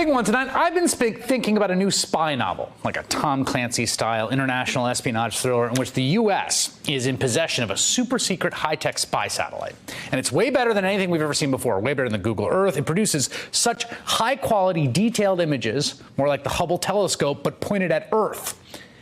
Big one tonight. I've been thinking about a new spy novel, like a Tom Clancy-style international espionage thriller in which the U.S. is in possession of a super-secret high-tech spy satellite. And it's way better than anything we've ever seen before, way better than Google Earth. It produces such high-quality, detailed images, more like the Hubble telescope, but pointed at Earth.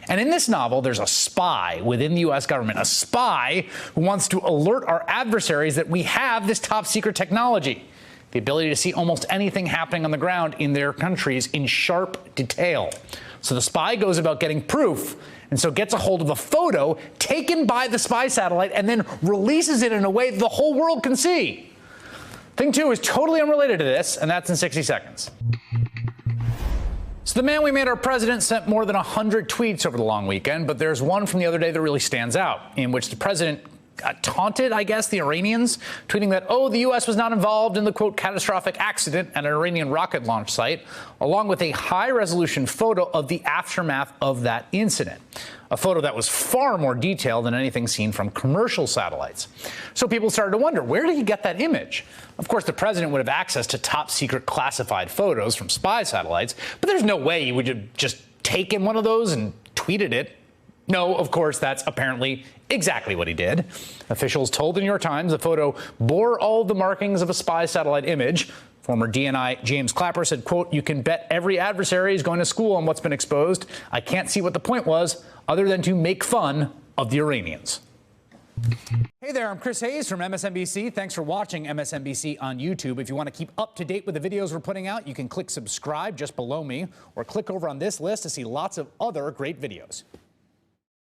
And in this novel, there's a spy within the U.S. government, a spy who wants to alert our adversaries that we have this top-secret technology. The ability to see almost anything happening on the ground in their countries in sharp detail. So the spy goes about getting proof, and so gets a hold of a photo taken by the spy satellite and then releases it in a way the whole world can see. Thing two is totally unrelated to this, and that's in 60 seconds. So the man we made our president sent more than 100 tweets over the long weekend, but there's one from the other day that really stands out, in which the president taunted, I guess, the Iranians, tweeting that, oh, the U.S. was not involved in the, quote, catastrophic accident at an Iranian rocket launch site, along with a high-resolution photo of the aftermath of that incident, a photo that was far more detailed than anything seen from commercial satellites. So people started to wonder, where did he get that image? Of course, the president would have access to top-secret classified photos from spy satellites, but there's no way he would have just taken one of those and tweeted it. No, of course, that's apparently exactly what he did. Officials told the New York Times the photo bore all the markings of a spy satellite image. Former DNI James Clapper said, quote, you can bet every adversary is going to school on what's been exposed. I can't see what the point was other than to make fun of the Iranians. Hey there, I'm Chris Hayes from MSNBC. Thanks for watching MSNBC on YouTube. If you want to keep up to date with the videos we're putting out, you can click subscribe just below me or click over on this list to see lots of other great videos.